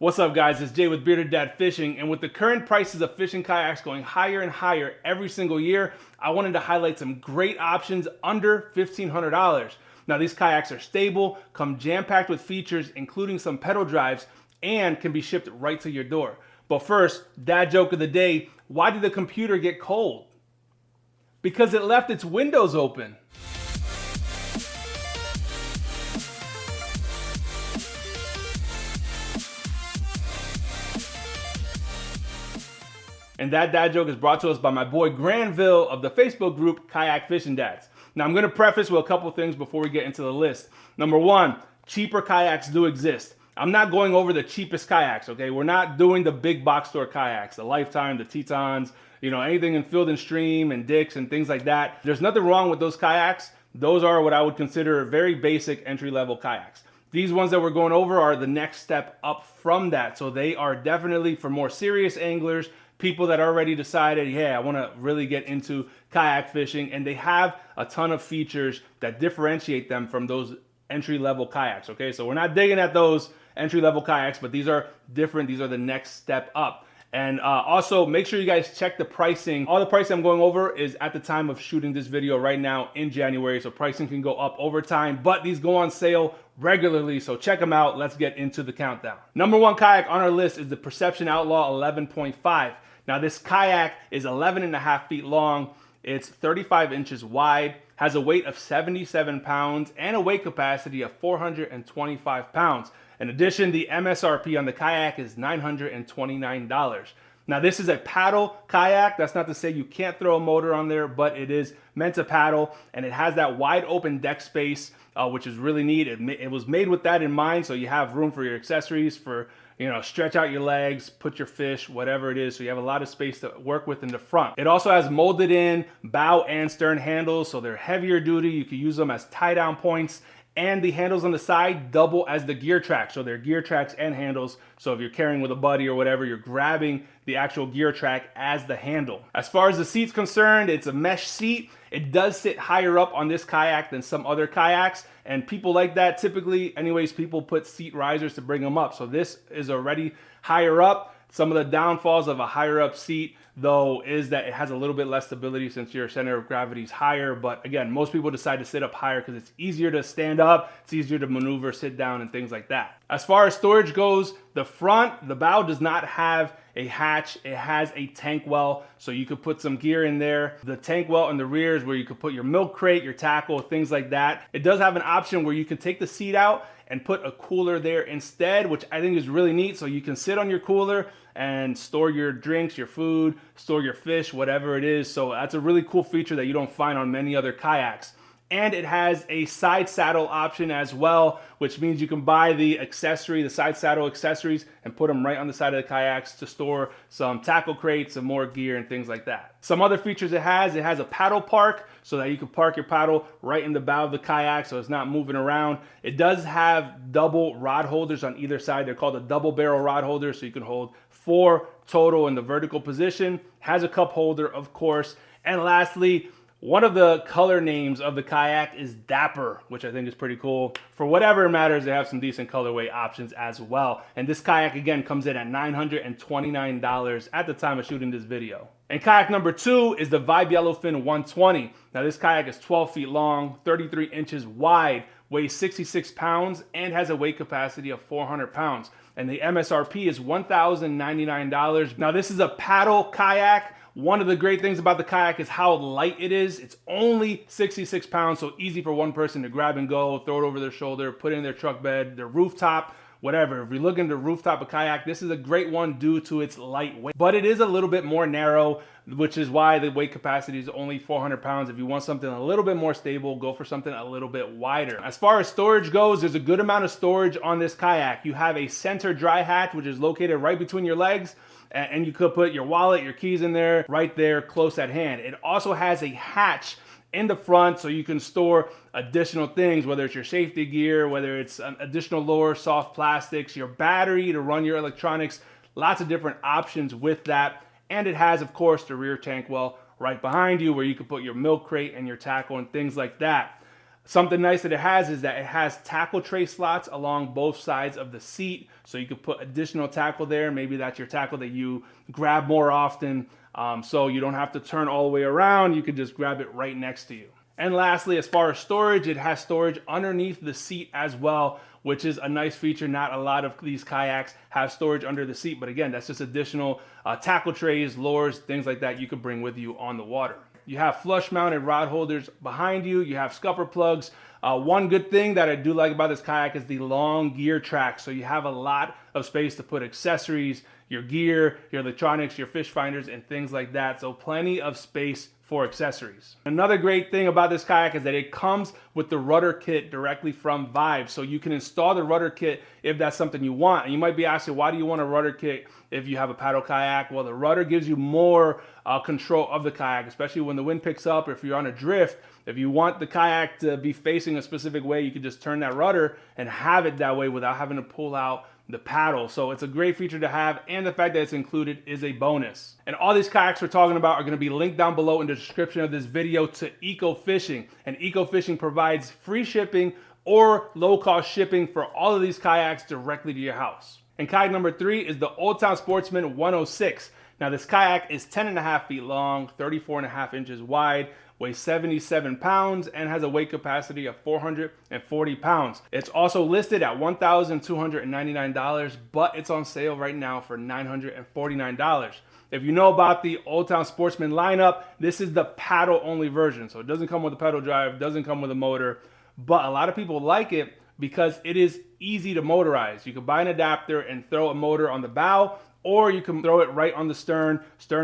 What's up, guys? It's Jay with Bearded Dad Fishing, and with the current prices of fishing kayaks going higher and higher every single year, I wanted to highlight some great options under $1,500. Now, these kayaks are stable, come jam-packed with features, including some pedal drives, and can be shipped right to your door. But first, dad joke of the day: why did the computer get cold? Because it left its windows open. And that dad joke is brought to us by my boy Granville of the Facebook group Kayak Fishing Dads. Now, I'm going to preface with a couple things before we get into the list. Number one, cheaper kayaks do exist. I'm not going over the cheapest kayaks, okay? We're not doing the big box store kayaks, the Lifetime, the Tetons, anything in Field and Stream and Dick's and things like that. There's nothing wrong with those kayaks. Those are what I would consider very basic entry-level kayaks. These ones that we're going over are the next step up from that. So they are definitely for more serious anglers, people that already decided, yeah, I want to really get into kayak fishing, and they have a ton of features that differentiate them from those entry-level kayaks, okay? So we're not digging at those entry-level kayaks, but these are different. These are the next step up. And also, make sure you guys check the pricing. All the pricing I'm going over is at the time of shooting this video right now in January, so pricing can go up over time, but these go on sale regularly, so check them out. Let's get into the countdown. Number one kayak on our list is the Perception Outlaw 11.5. Now, this kayak is 11.5 feet long, it's 35 inches wide, has a weight of 77 pounds, and a weight capacity of 425 pounds. In addition, the MSRP on the kayak is $929. Now, this is a paddle kayak. That's not to say you can't throw a motor on there, but it is meant to paddle, and it has that wide open deck space, which is really neat. It was made with that in mind, so you have room for your accessories, for stretch out your legs, put your fish, whatever it is, so you have a lot of space to work with in the front. It also has molded in bow and stern handles, so they're heavier duty. You can use them as tie down points, and the handles on the side double as the gear track. So they're gear tracks and handles. So if you're carrying with a buddy or whatever, you're grabbing the actual gear track as the handle. As far as the seat's concerned, it's a mesh seat. It does sit higher up on this kayak than some other kayaks, and people like that typically, anyways, people put seat risers to bring them up. So this is already higher up. Some of the downfalls of a higher up seat, though, is that it has a little bit less stability since your center of gravity is higher. But again, most people decide to sit up higher because it's easier to stand up, it's easier to maneuver, sit down, and things like that. As far as storage goes, the bow does not have a hatch. It has a tank well, so you could put some gear in there. The tank well in the rear is where you could put your milk crate, your tackle, things like that. It does have an option where you can take the seat out and put a cooler there instead, which I think is really neat. So you can sit on your cooler and store your drinks, your food, store your fish, whatever it is. So that's a really cool feature that you don't find on many other kayaks. And it has a side saddle option as well, which means you can buy the accessory, the side saddle accessories, and put them right on the side of the kayaks to store some tackle crates, some more gear, and things like that. Some other features it has a paddle park, so that you can park your paddle right in the bow of the kayak so it's not moving around. It does have double rod holders on either side. They're called a double barrel rod holder, so you can hold 4 total in the vertical position. Has a cup holder, of course. And lastly, one of the color names of the kayak is Dapper, which I think is pretty cool. For whatever it matters, they have some decent colorway options as well. And this kayak, again, comes in at $929 at the time of shooting this video. And kayak number 2 is the Vibe Yellowfin 120. Now, this kayak is 12 feet long, 33 inches wide, weighs 66 pounds, and has a weight capacity of 400 pounds. And the MSRP is $1,099. Now, this is a paddle kayak. One of the great things about the kayak is how light it is. It's only 66 pounds, so easy for one person to grab and go, throw it over their shoulder, put it in their truck bed, their rooftop, whatever. If you're looking to rooftop a kayak, this is a great one due to its lightweight. But it is a little bit more narrow, which is why the weight capacity is only 400 pounds. If you want something a little bit more stable, go for something a little bit wider. As far as storage goes, there's a good amount of storage on this kayak. You have a center dry hatch, which is located right between your legs, and you could put your wallet, your keys in there, right there, close at hand. It also has a hatch in the front so you can store additional things, whether it's your safety gear, whether it's additional lower soft plastics, your battery to run your electronics, lots of different options with that. And it has, of course, the rear tank well right behind you where you can put your milk crate and your tackle and things like that. Something nice that it has is that it has tackle tray slots along both sides of the seat. So you could put additional tackle there. Maybe that's your tackle that you grab more often. So you don't have to turn all the way around. You can just grab it right next to you. And lastly, as far as storage, it has storage underneath the seat as well, which is a nice feature. Not a lot of these kayaks have storage under the seat, but again, that's just additional tackle trays, lures, things like that you could bring with you on the water. You have flush mounted rod holders behind you. You have scupper plugs. One good thing that I do like about this kayak is the long gear track. So you have a lot of space to put accessories, your gear, your electronics, your fish finders, and things like that. So plenty of space for accessories. Another great thing about this kayak is that it comes with the rudder kit directly from Vibe. So you can install the rudder kit if that's something you want. And you might be asking, why do you want a rudder kit if you have a paddle kayak? Well, the rudder gives you more control of the kayak, especially when the wind picks up or if you're on a drift. If you want the kayak to be facing a specific way, you can just turn that rudder and have it that way without having to pull out the paddle. So it's a great feature to have, and the fact that it's included is a bonus. And all these kayaks we're talking about are going to be linked down below in the description of this video to Eco Fishing. And Eco Fishing provides free shipping or low-cost shipping for all of these kayaks directly to your house. And kayak number 3 is the Old Town Sportsman 106. Now this kayak is 10.5 feet long, 34.5 inches wide, weighs 77 pounds, and has a weight capacity of 440 pounds. It's also listed at $1,299, but it's on sale right now for $949. If you know about the Old Town Sportsman lineup, this is the paddle only version. So it doesn't come with a pedal drive, doesn't come with a motor, but a lot of people like it because it is easy to motorize. You can buy an adapter and throw a motor on the bow, or you can throw it right on the stern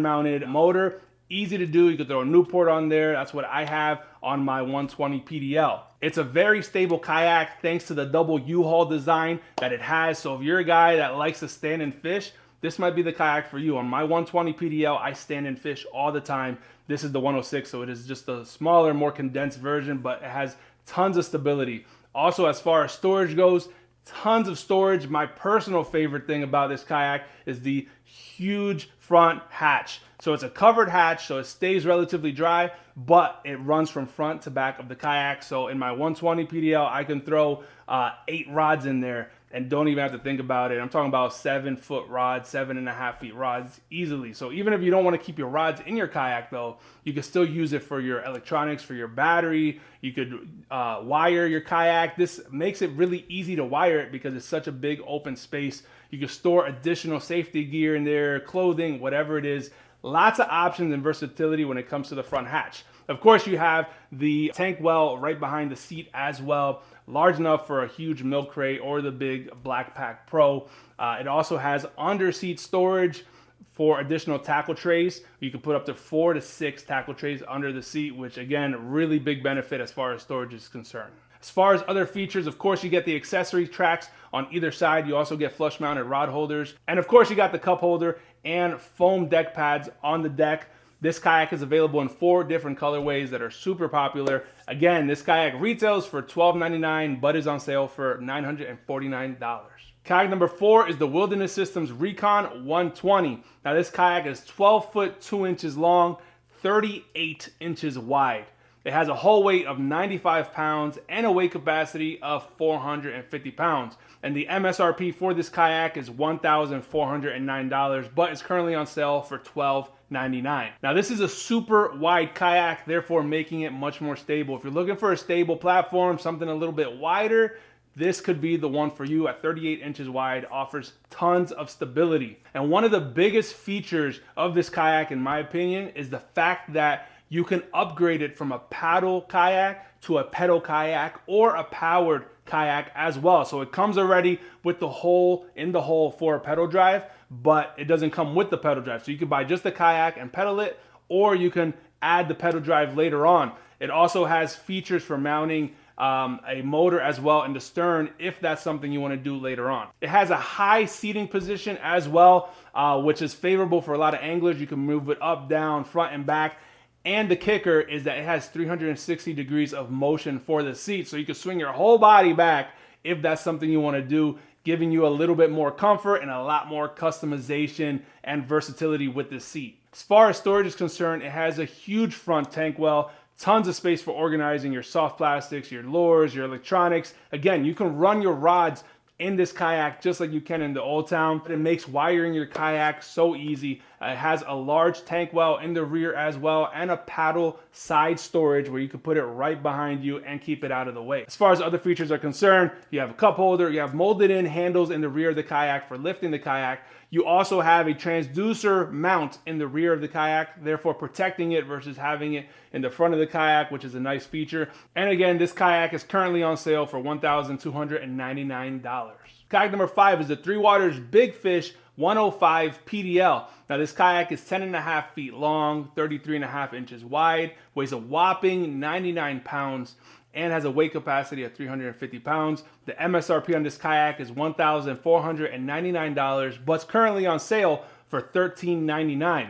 mounted motor. Easy to do. You can throw a Newport on there. That's what I have on my 120 PDL. It's a very stable kayak thanks to the double U-haul design that it has. So if you're a guy that likes to stand and fish, this might be the kayak for you. On my 120 PDL, I stand and fish all the time. This is the 106, so it is just a smaller, more condensed version, but it has tons of stability. Also, as far as storage goes, tons of storage. My personal favorite thing about this kayak is the huge front hatch. So it's a covered hatch, so it stays relatively dry, but it runs from front to back of the kayak. So in my 120 PDL, I can throw 8 rods in there and don't even have to think about it. I'm talking about 7-foot rods, 7.5 feet rods easily. So even if you don't want to keep your rods in your kayak though, you can still use it for your electronics, for your battery. You could wire your kayak. This makes it really easy to wire it because it's such a big open space. You can store additional safety gear in there, clothing, whatever it is. Lots of options and versatility when it comes to the front hatch. Of course, you have the tank well right behind the seat as well, large enough for a huge milk crate or the big Black Pack Pro. It also has under seat storage for additional tackle trays. You can put up to 4 to 6 tackle trays under the seat, which again, really big benefit as far as storage is concerned. As far as other features, of course, you get the accessory tracks on either side. You also get flush mounted rod holders. And of course, you got the cup holder and foam deck pads on the deck. This kayak is available in 4 different colorways that are super popular. Again, this kayak retails for $12.99, but is on sale for $949. Kayak number 4 is the Wilderness Systems Recon 120. Now this kayak is 12 foot 2 inches long, 38 inches wide. It has a hull weight of 95 pounds and a weight capacity of 450 pounds. And the MSRP for this kayak is $1,409, but it's currently on sale for $12.99. Now this is a super wide kayak, therefore making it much more stable. If you're looking for a stable platform, something a little bit wider, this could be the one for you. At 38 inches wide, offers tons of stability. And one of the biggest features of this kayak, in my opinion, is the fact that you can upgrade it from a paddle kayak to a pedal kayak or a powered kayak as well. So it comes already with the hole in the hole for a pedal drive, but it doesn't come with the pedal drive. So you can buy just the kayak and pedal it, or you can add the pedal drive later on. It also has features for mounting a motor as well in the stern if that's something you want to do later on. It has a high seating position as well, which is favorable for a lot of anglers. You can move it up, down, front, and back. And the kicker is that it has 360 degrees of motion for the seat. So you can swing your whole body back if that's something you want to do, giving you a little bit more comfort and a lot more customization and versatility with this seat. As far as storage is concerned, it has a huge front tank well, Tons of space for organizing your soft plastics, your lures, your electronics. Again, you can run your rods in this kayak just like you can in the Old Town. It makes wiring your kayak so easy. It has a large tank well in the rear as well, and a paddle side storage where you can put it right behind you and keep it out of the way. As far as other features are concerned, you have a cup holder, you have molded in handles in the rear of the kayak for lifting the kayak. You also have a transducer mount in the rear of the kayak, therefore protecting it versus having it in the front of the kayak, which is a nice feature. And again, this kayak is currently on sale for $1,299. Kayak number 5 is the Three Waters Big Fish 105 PDL. Now this kayak is 10.5 feet long, 33.5 inches wide, weighs a whopping 99 pounds, and has a weight capacity of 350 pounds. The MSRP on this kayak is $1,499, but it's currently on sale for $1,399.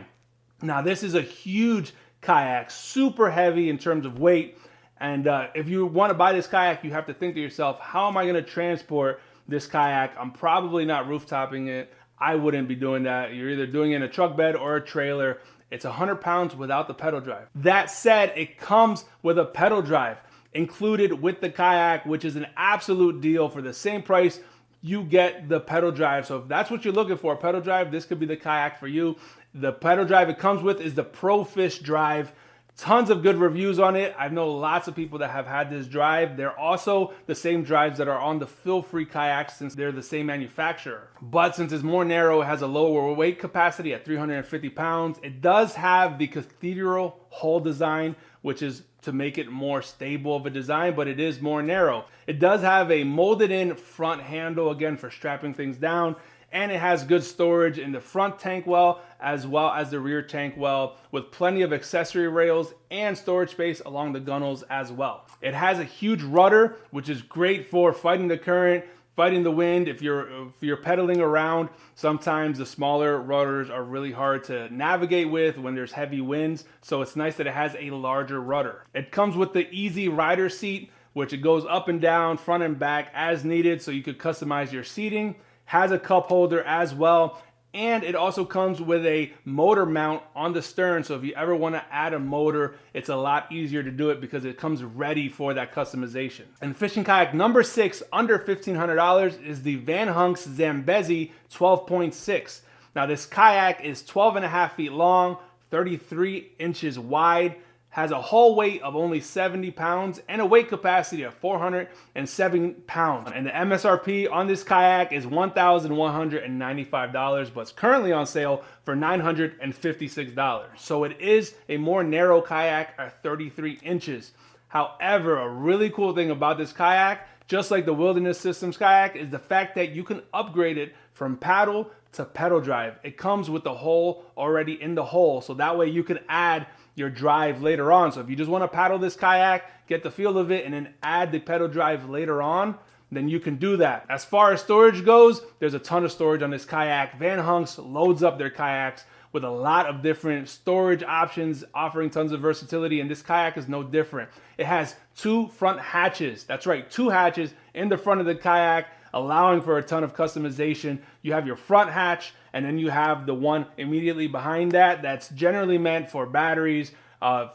Now this is a huge kayak, super heavy in terms of weight, and if you want to buy this kayak, you have to think to yourself, how am I going to transport this kayak? I'm probably not rooftopping it. I wouldn't be doing that. You're either doing it in a truck bed or a trailer. It's 100 pounds without the pedal drive. That said, it comes with a pedal drive included with the kayak, which is an absolute deal. For the same price, you get the pedal drive. So if that's what you're looking for, a pedal drive, this could be the kayak for you. The pedal drive it comes with is the Pro Fish drive. Tons of good reviews on it. I know lots of people that have had this drive. They're also the same drives that are on the Feel-Free kayaks, since they're the same manufacturer. But since it's more narrow, it has a lower weight capacity at 350 pounds. It does have the cathedral hull design, which is to make it more stable of a design, but it is more narrow. It does have a molded in front handle, again, for strapping things down. And it has good storage in the front tank well as the rear tank well, with plenty of accessory rails and storage space along the gunnels as well. It has a huge rudder, which is great for fighting the current, fighting the wind. If you're pedaling around, sometimes the smaller rudders are really hard to navigate with when there's heavy winds, so it's nice that it has a larger rudder. It comes with the easy rider seat, which it goes up and down, front and back as needed, so you could customize your seating. Has a cup holder as well, and it also comes with a motor mount on the stern, so if you ever want to add a motor, it's a lot easier to do it because it comes ready for that customization. And fishing kayak number 6 under $1,500 is the Van Hunks Zambezi 12.6. Now this kayak is 12.5 feet long, 33 inches wide, has a hull weight of only 70 pounds and a weight capacity of 407 pounds. And the MSRP on this kayak is $1,195, but it's currently on sale for $956. So it is a more narrow kayak at 33 inches. However, a really cool thing about this kayak, just like the Wilderness Systems kayak, is the fact that you can upgrade it from paddle to pedal drive. It comes with the hole already in the hole, so that way you can add your drive later on. So if you just want to paddle this kayak, get the feel of it, and then add the pedal drive later on, then you can do that. As far as storage goes, there's a ton of storage on this kayak. Van Hunks loads up their kayaks with a lot of different storage options, offering tons of versatility, and this kayak is no different. It has 2 front hatches. That's right, 2 hatches in the front of the kayak, allowing for a ton of customization. You have your front hatch, and then you have the one immediately behind that that's generally meant for batteries,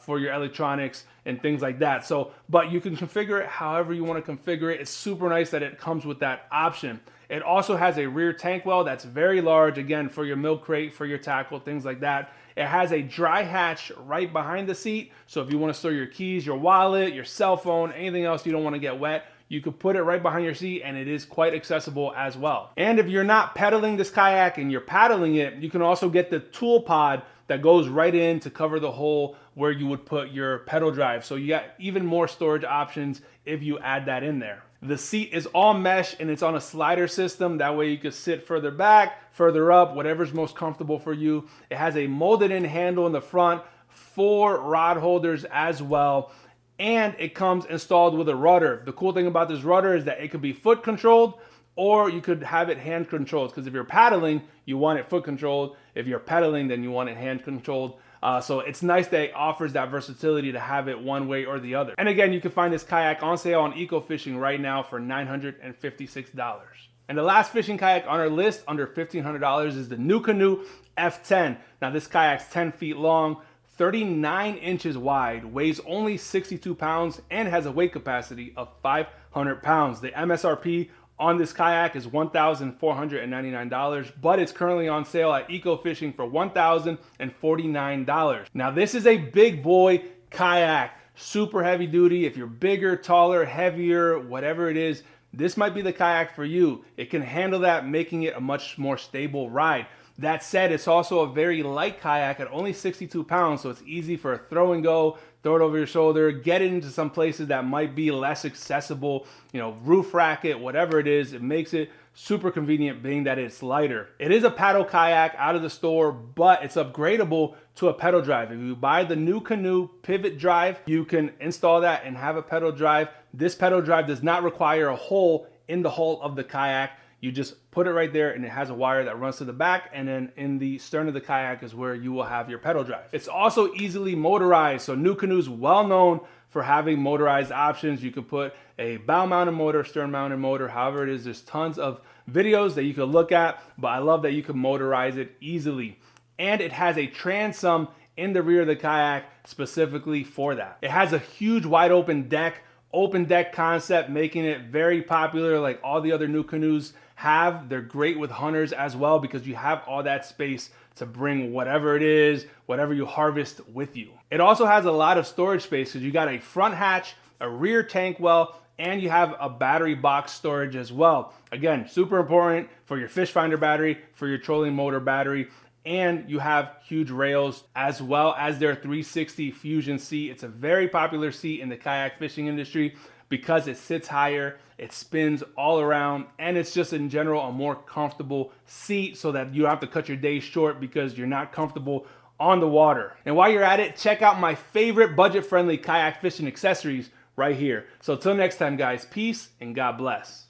for your electronics and things like that. So, but you can configure it however you want to configure it. It's super nice that it comes with that option. It also has a rear tank well that's very large, again, for your milk crate, for your tackle, things like that. It has a dry hatch right behind the seat, so if you want to store your keys, your wallet, your cell phone, anything else you don't want to get wet, you can put it right behind your seat, and it is quite accessible as well. And if you're not pedaling this kayak and you're paddling it, you can also get the tool pod that goes right in to cover the hole where you would put your pedal drive. So you got even more storage options if you add that in there. The seat is all mesh and it's on a slider system. That way you can sit further back, further up, whatever's most comfortable for you. It has a molded in handle in the front, 4 rod holders as well. And it comes installed with a rudder. The cool thing about this rudder is that it could be foot controlled, or you could have it hand controlled. Because if you're paddling, you want it foot controlled. If you're pedaling, then you want it hand controlled. So it's nice that it offers that versatility to have it one way or the other. And again, you can find this kayak on sale on Eco Fishing right now for $956. And the last fishing kayak on our list under $1,500 is the NuCanoe F10. Now this kayak's 10 feet long, 39 inches wide, weighs only 62 pounds, and has a weight capacity of 500 pounds. The MSRP on this kayak is $1,499, but it's currently on sale at Eco Fishing for $1,049. Now, this is a big boy kayak, super heavy duty. If you're bigger, taller, heavier, whatever it is, this might be the kayak for you. It can handle that, making it a much more stable ride. That said, it's also a very light kayak at only 62 pounds, so it's easy for a throw and go, throw it over your shoulder, get it into some places that might be less accessible, roof racket, whatever it is. It makes it super convenient being that it's lighter. It is a paddle kayak out of the store, but it's upgradable to a pedal drive. If you buy the new Canoe pivot drive, you can install that and have a pedal drive. This pedal drive does not require a hole in the hull of the kayak. You just put it right there, and it has a wire that runs to the back, and then in the stern of the kayak is where you will have your pedal drive. It's also easily motorized, so New Canoe's well known for having motorized options. You can put a bow mounted motor, stern mounted motor, however it is. There's tons of videos that you can look at, but I love that you can motorize it easily. And it has a transom in the rear of the kayak specifically for that. It has a huge wide open deck concept, making it very popular like all the other New Canoes have. They're great with hunters as well because you have all that space to bring whatever it is, whatever you harvest with you. It also has a lot of storage space because you got a front hatch, a rear tank well, and you have a battery box storage as well. Again, super important for your fish finder battery, for your trolling motor battery, and you have huge rails as well as their 360 Fusion seat. It's a very popular seat in the kayak fishing industry because it sits higher, it spins all around, and it's just in general a more comfortable seat so that you don't have to cut your day short because you're not comfortable on the water. And while you're at it, check out my favorite budget-friendly kayak fishing accessories right here. So till next time, guys, peace and God bless.